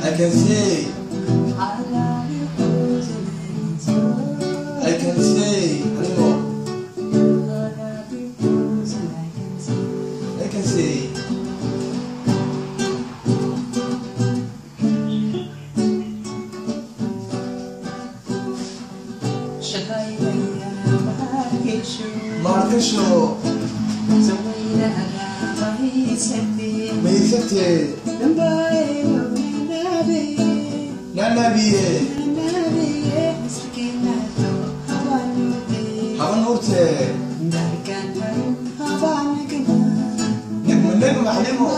I can see. I can see. I can see. Marcasho. Meisete. Nanabiye. Habanurte. Nagmandang mahalimo.